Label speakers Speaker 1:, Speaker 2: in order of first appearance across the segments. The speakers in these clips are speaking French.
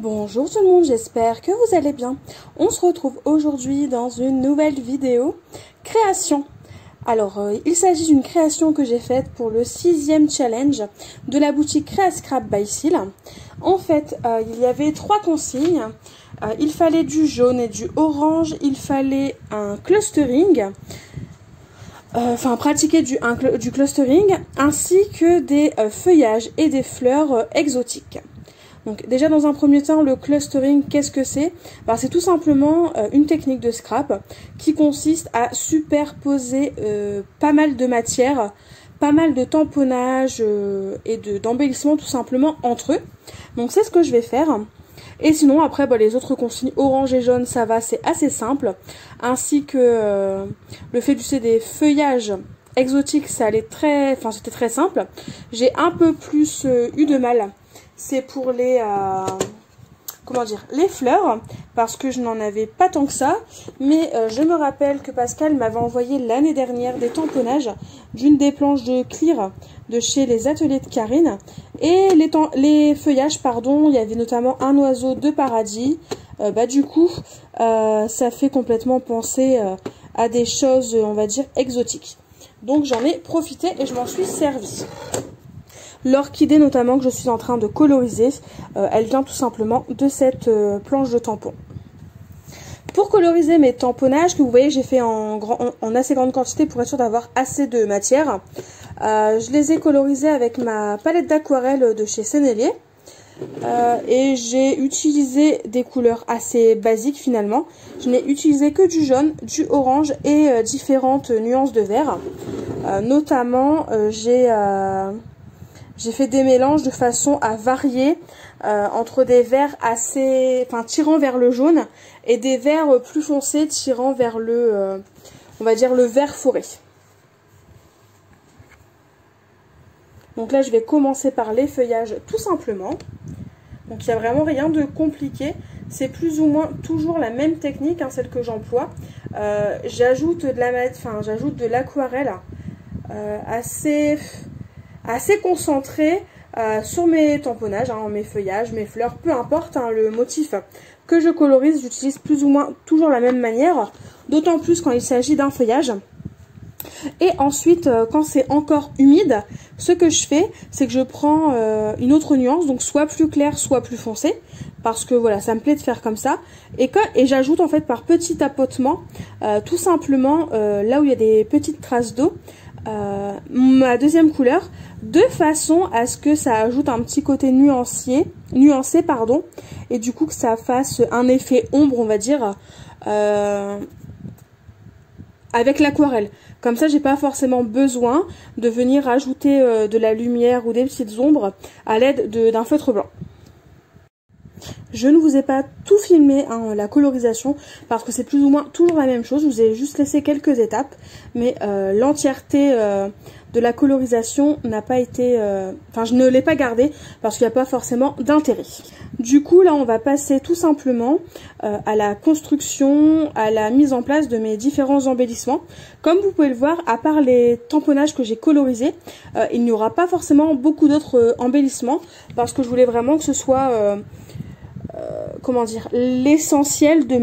Speaker 1: Bonjour tout le monde, j'espère que vous allez bien. On se retrouve aujourd'hui dans une nouvelle vidéo création. Alors, il s'agit d'une création que j'ai faite pour le 6e challenge de la boutique Créascrap by Seal. En fait, il y avait 3 consignes. Il fallait du jaune et du orange, il fallait un clustering, pratiquer du clustering, ainsi que des feuillages et des fleurs exotiques. Donc déjà dans un premier temps, le clustering, qu'est-ce que c'est? C'est tout simplement une technique de scrap qui consiste à superposer pas mal de matières, pas mal de tamponnage et d'embellissement tout simplement entre eux. Donc c'est ce que je vais faire. Et sinon après les autres consignes orange et jaune, ça va, c'est assez simple. Ainsi que le fait d'utiliser des feuillages exotiques, ça allait c'était très simple. J'ai un peu plus eu de mal. C'est pour les fleurs, parce que je n'en avais pas tant que ça, mais je me rappelle que Pascal m'avait envoyé l'année dernière des tamponnages d'une des planches de clear de chez les ateliers de Karine, et les feuillages, il y avait notamment un oiseau de paradis. Du coup, ça fait complètement penser à des choses, on va dire, exotiques. Donc j'en ai profité et je m'en suis servie. L'orchidée notamment que je suis en train de coloriser, elle vient tout simplement de cette planche de tampon. Pour coloriser mes tamponnages, que vous voyez j'ai fait en assez grande quantité pour être sûr d'avoir assez de matière, je les ai colorisés avec ma palette d'aquarelle de chez Sennelier. Et j'ai utilisé des couleurs assez basiques finalement. Je n'ai utilisé que du jaune, du orange et différentes nuances de vert. Notamment j'ai fait des mélanges de façon à varier entre des verts tirant vers le jaune et des verts plus foncés tirant vers le, on va dire le vert forêt. Donc là je vais commencer par les feuillages tout simplement. Donc il n'y a vraiment rien de compliqué. C'est plus ou moins toujours la même technique, celle que j'emploie. J'ajoute de l'aquarelle assez concentré sur mes tamponnages, mes feuillages, mes fleurs, peu importe le motif que je colorise, j'utilise plus ou moins toujours la même manière, d'autant plus quand il s'agit d'un feuillage. Et ensuite, quand c'est encore humide, ce que je fais, c'est que je prends une autre nuance, donc soit plus claire, soit plus foncée, parce que voilà, ça me plaît de faire comme ça. Et j'ajoute en fait par petits tapotements, tout simplement là où il y a des petites traces d'eau, ma deuxième couleur, de façon à ce que ça ajoute un petit côté nuancé, et du coup que ça fasse un effet ombre, on va dire, avec l'aquarelle. Comme ça, j'ai pas forcément besoin de venir ajouter de la lumière ou des petites ombres à l'aide d'un feutre blanc. Je ne vous ai pas tout filmé, la colorisation, parce que c'est plus ou moins toujours la même chose. Je vous ai juste laissé quelques étapes, mais l'entièreté de la colorisation n'a pas été... je ne l'ai pas gardée parce qu'il n'y a pas forcément d'intérêt. Du coup, là, on va passer tout simplement à la construction, à la mise en place de mes différents embellissements. Comme vous pouvez le voir, à part les tamponnages que j'ai colorisés, il n'y aura pas forcément beaucoup d'autres embellissements, parce que je voulais vraiment que ce soit... l'essentiel de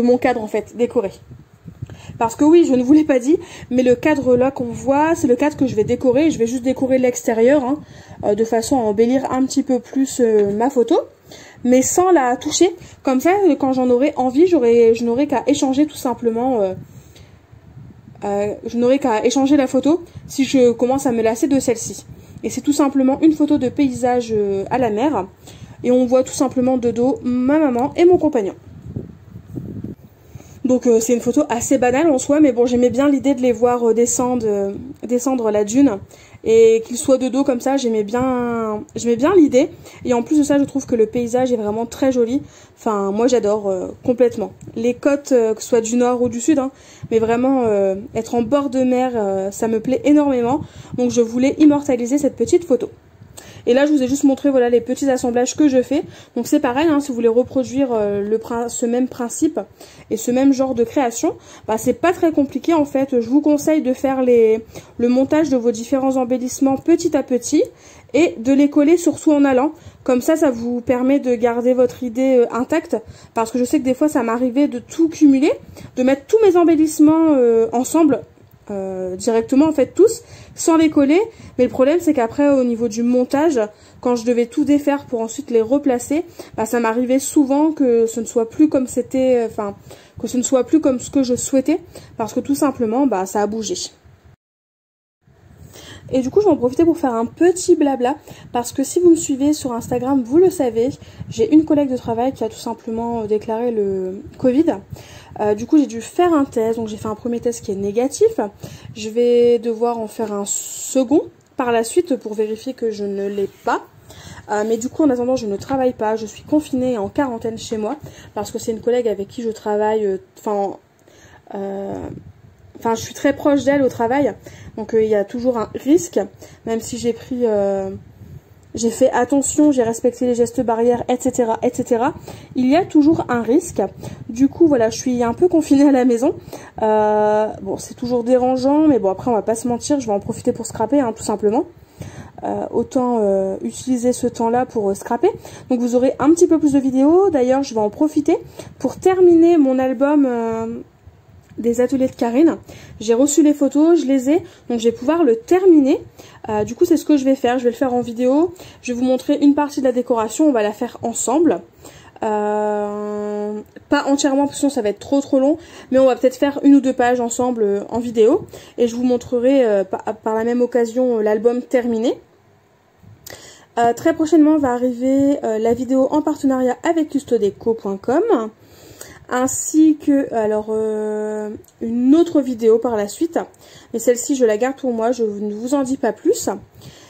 Speaker 1: mon cadre en fait décoré. Parce que oui, je ne vous l'ai pas dit, mais le cadre là qu'on voit, c'est le cadre que je vais décorer. Je vais juste décorer l'extérieur de façon à embellir un petit peu plus ma photo, mais sans la toucher. Comme ça, quand j'en aurai envie, je n'aurai qu'à échanger tout simplement. Je n'aurai qu'à échanger la photo si je commence à me lasser de celle-ci. Et c'est tout simplement une photo de paysage à la mer. Et on voit tout simplement de dos ma maman et mon compagnon. Donc c'est une photo assez banale en soi, mais bon, j'aimais bien l'idée de les voir descendre la dune. Et qu'ils soient de dos comme ça, j'aimais bien l'idée. Et en plus de ça, je trouve que le paysage est vraiment très joli. Moi j'adore complètement. Les côtes, que ce soit du nord ou du sud, mais vraiment être en bord de mer, ça me plaît énormément. Donc je voulais immortaliser cette petite photo. Et là je vous ai juste montré voilà les petits assemblages que je fais. Donc c'est pareil, hein, si vous voulez reproduire ce même principe et ce même genre de création, bah, c'est pas très compliqué en fait. Je vous conseille de faire le montage de vos différents embellissements petit à petit et de les coller surtout en allant. Comme ça vous permet de garder votre idée intacte, parce que je sais que des fois ça m'arrivait de tout cumuler, de mettre tous mes embellissements ensemble directement en fait tous, sans les coller. Mais le problème c'est qu'après au niveau du montage, quand je devais tout défaire pour ensuite les replacer, bah, ça m'arrivait souvent que ce ne soit plus comme c'était, enfin que ce ne soit plus comme ce que je souhaitais, parce que tout simplement bah, ça a bougé. Et du coup je vais en profiter pour faire un petit blabla, parce que si vous me suivez sur Instagram, vous le savez, j'ai une collègue de travail qui a tout simplement déclaré le Covid. Du coup j'ai dû faire un test, donc j'ai fait un premier test qui est négatif. Je vais devoir en faire un second par la suite pour vérifier que je ne l'ai pas. Mais du coup en attendant je ne travaille pas, je suis confinée en quarantaine chez moi, parce que c'est une collègue avec qui je travaille, Enfin, je suis très proche d'elle au travail, donc il y a toujours un risque, même si j'ai fait attention, j'ai respecté les gestes barrières, etc., etc. Il y a toujours un risque. Du coup, voilà, je suis un peu confinée à la maison. Bon, c'est toujours dérangeant, mais bon, après, on va pas se mentir, je vais en profiter pour scraper, hein, tout simplement. Autant utiliser ce temps-là pour scraper. Donc, vous aurez un petit peu plus de vidéos. D'ailleurs, je vais en profiter pour terminer mon album des ateliers de Karine. J'ai reçu les photos, je les ai, donc je vais pouvoir le terminer. Du coup c'est ce que je vais faire, je vais le faire en vidéo, je vais vous montrer une partie de la décoration, on va la faire ensemble. Pas entièrement parce que sinon ça va être trop long, mais on va peut-être faire une ou deux pages ensemble en vidéo, et je vous montrerai par la même occasion l'album terminé. Très prochainement va arriver la vidéo en partenariat avec custodeco.com, ainsi que une autre vidéo par la suite, mais celle-ci je la garde pour moi, je ne vous en dis pas plus.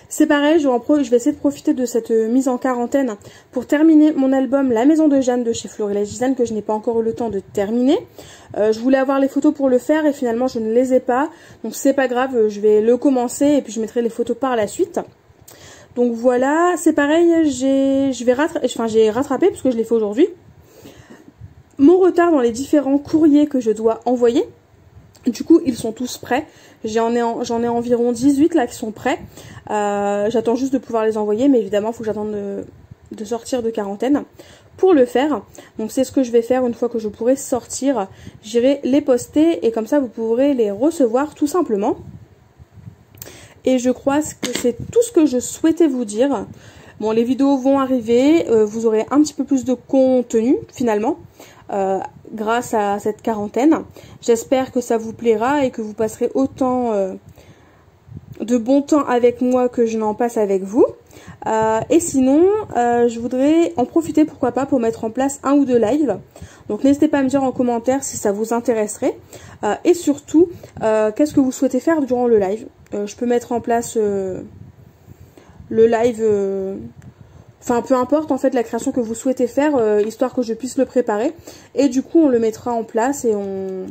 Speaker 1: C'est pareil, je vais essayer de profiter de cette mise en quarantaine pour terminer mon album La Maison de Jeanne de chez Florilège Design, que je n'ai pas encore eu le temps de terminer. Je voulais avoir les photos pour le faire et finalement je ne les ai pas, donc c'est pas grave, je vais le commencer et puis je mettrai les photos par la suite. Donc voilà, c'est pareil, j'ai rattrapé parce que je l'ai fait aujourd'hui mon retard dans les différents courriers que je dois envoyer. Du coup, ils sont tous prêts. J'en ai environ 18 là qui sont prêts. J'attends juste de pouvoir les envoyer, mais évidemment, il faut que j'attende de sortir de quarantaine pour le faire. Donc c'est ce que je vais faire une fois que je pourrai sortir. J'irai les poster et comme ça, vous pourrez les recevoir tout simplement. Et je crois que c'est tout ce que je souhaitais vous dire. Bon, les vidéos vont arriver. Vous aurez un petit peu plus de contenu finalement. Grâce à cette quarantaine. J'espère que ça vous plaira et que vous passerez autant de bon temps avec moi que je n'en passe avec vous. Et sinon, je voudrais en profiter, pourquoi pas, pour mettre en place un ou deux lives. Donc n'hésitez pas à me dire en commentaire si ça vous intéresserait. Et surtout, qu'est-ce que vous souhaitez faire durant le live. Je peux mettre en place le live... Enfin, peu importe en fait la création que vous souhaitez faire, histoire que je puisse le préparer. Et du coup, on le mettra en place et on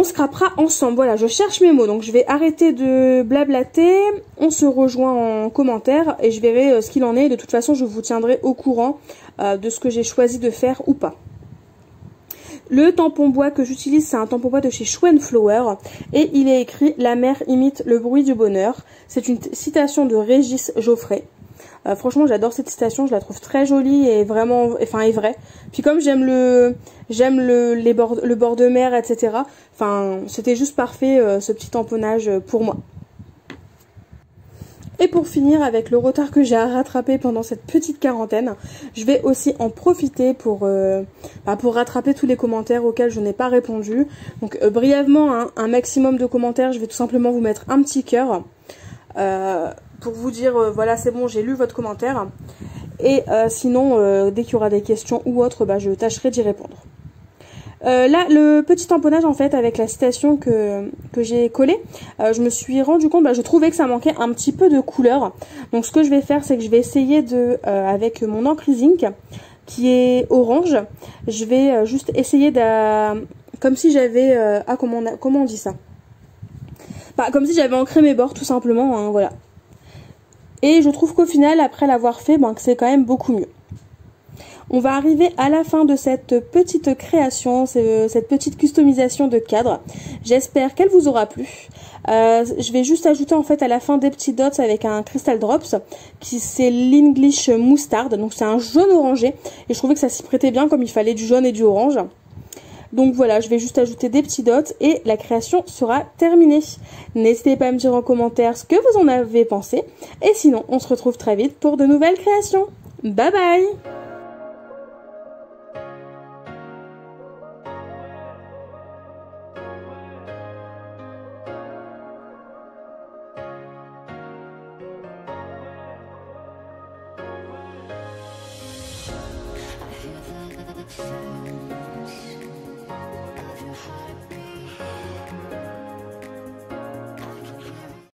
Speaker 1: scrapera ensemble. Voilà, je cherche mes mots, donc je vais arrêter de blablater. On se rejoint en commentaire et je verrai ce qu'il en est. De toute façon, je vous tiendrai au courant de ce que j'ai choisi de faire ou pas. Le tampon bois que j'utilise, c'est un tampon bois de chez Schwenflower et il est écrit « La mer imite le bruit du bonheur ». C'est une citation de Régis Geoffrey. Franchement, j'adore cette citation, je la trouve très jolie et vraiment, enfin, et vraie. Puis comme j'aime le bord de mer, etc. Enfin, c'était juste parfait ce petit tamponnage pour moi. Et pour finir, avec le retard que j'ai à rattraper pendant cette petite quarantaine, je vais aussi en profiter pour rattraper tous les commentaires auxquels je n'ai pas répondu. Donc brièvement, hein, un maximum de commentaires, je vais tout simplement vous mettre un petit cœur. Pour vous dire, voilà, c'est bon, j'ai lu votre commentaire. Et sinon, dès qu'il y aura des questions ou autres, je tâcherai d'y répondre. Là, le petit tamponnage, en fait, avec la citation que j'ai collée, je me suis rendu compte, je trouvais que ça manquait un petit peu de couleur. Donc, ce que je vais faire, c'est que je vais essayer avec mon encre zinc, qui est orange, je vais juste essayer comme si j'avais... comment on dit ça? Comme si j'avais ancré mes bords, tout simplement, hein, voilà. Et je trouve qu'au final, après l'avoir fait, que c'est quand même beaucoup mieux. On va arriver à la fin de cette petite création, cette petite customisation de cadre. J'espère qu'elle vous aura plu. Je vais juste ajouter en fait à la fin des petits dots avec un Crystal Drops, qui c'est l'English Mustard, donc c'est un jaune orangé. Et je trouvais que ça s'y prêtait bien comme il fallait du jaune et du orange. Donc voilà, je vais juste ajouter des petits dots et la création sera terminée. N'hésitez pas à me dire en commentaire ce que vous en avez pensé. Et sinon, on se retrouve très vite pour de nouvelles créations. Bye bye!
Speaker 2: I hear the